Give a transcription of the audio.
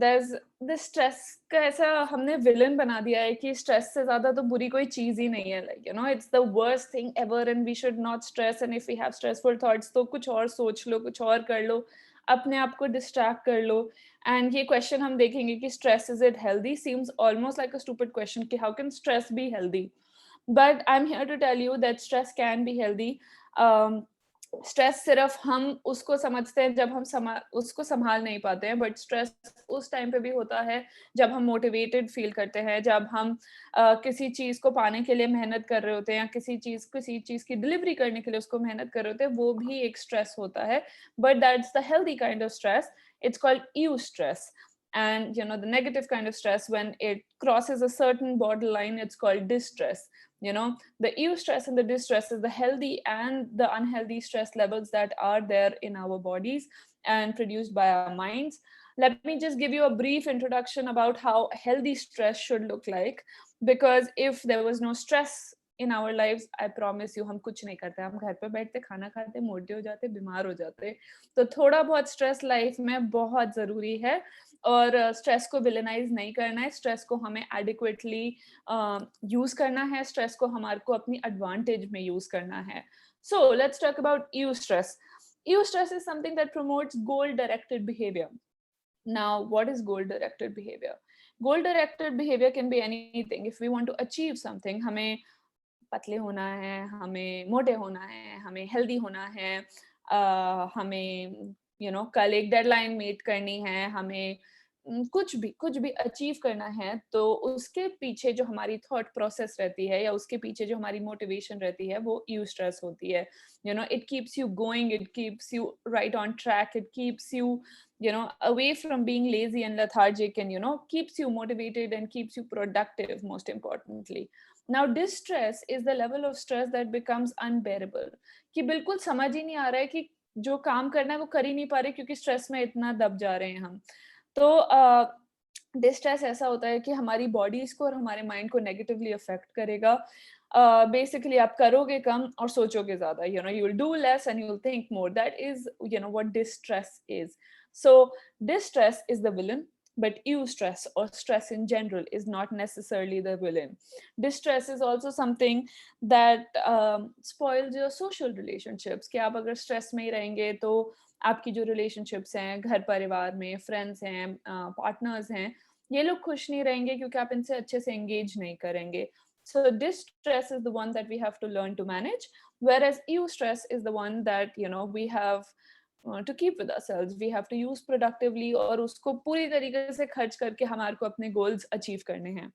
there's this stress का ऐसा हमने विलन बना दिया है कि स्ट्रेस से ज्यादा तो बुरी कोई चीज ही नहीं है, like it's the worst thing ever and we should not stress, and if we have stressful thoughts तो कुछ और सोच लो, कुछ और कर लो, अपने आप को डिस्ट्रैक्ट कर लो। एंड ये क्वेश्चन हम देखेंगे कि stress is it healthy, seems almost like a stupid question कि how can stress be healthy, but I am here to tell you that stress can be healthy. Stress सिर्फ हम उसको समझते हैं जब हम उसको संभाल नहीं पाते हैं, बट स्ट्रेस उस टाइम पे भी होता है जब हम मोटिवेटेड फील करते हैं, जब हम किसी चीज को पाने के लिए मेहनत कर रहे होते हैं, या किसी चीज की डिलीवरी करने के लिए उसको मेहनत कर रहे होते हैं, वो भी एक स्ट्रेस होता है, but that's the healthy kind of stress. It's called eustress. And the negative kind of stress, when it crosses a certain borderline, it's called distress. The eustress and the distress is the healthy and the unhealthy stress levels that are there in our bodies and produced by our minds. Let me just give you a brief introduction about how healthy stress should look like, because if there was no stress in our lives, I promise you हम कुछ नहीं करते, हम घर पे बैठते, खाना खाते, मोटे हो जाते, बीमार हो जाते। तो थोड़ा बहुत स्ट्रेस लाइफ में बहुत जरूरी है, और स्ट्रेस को विलेनाइज नहीं करना है, स्ट्रेस को हमें एडिक्वेटली यूज करना है, स्ट्रेस को हमारे को अपनी एडवांटेज में यूज करना है. So let's talk about you stress. You stress is something that promotes goal directed behaviour. Now, what is goal directed behavior? Goal directed behavior can be anything. If we want to achieve something, हमें पतले होना है, हमें मोटे होना है, हमें healthy होना है, हमें कल एक डेडलाइन मीट करनी है, हमें कुछ भी अचीव करना है, तो उसके पीछे जो हमारी थॉट प्रोसेस रहती है, या उसके पीछे जो हमारी मोटिवेशन रहती है, वो यू स्ट्रेस होती है. It keeps you going, it keeps you right on track, it keeps you away from being lazy and lethargic, and keeps you motivated and keeps you productive, most importantly. Now distress is the level of stress that becomes unbearable, कि बिल्कुल समझ ही नहीं आ रहा है कि जो काम करना है वो कर ही नहीं पा रहे, क्योंकि स्ट्रेस में इतना दब जा रहे हैं हम. तो डिस्ट्रेस ऐसा होता है कि हमारी बॉडीज को और हमारे माइंड को नेगेटिवली अफेक्ट करेगा. बेसिकली आप करोगे कम और सोचोगे ज्यादा, you will do less and you will think more. That is what distress is. So distress is the villain, but eustress or stress in general is not necessarily the villain. Distress is also something that spoils your social relationships. कि आप अगर stress में ही रहेंगे तो आपकी जो relationships हैं, घर परिवार में, friends हैं, partners हैं, ये लोग खुश नहीं रहेंगे क्योंकि आप इनसे अच्छे से engage नहीं करेंगे. So distress is the one that we have to learn to manage, whereas eustress is the one that we have to keep with ourselves. We have to use productively, और उसको पूरी तरीके से खर्च करके हमारे को अपने goals achieve करने हैं.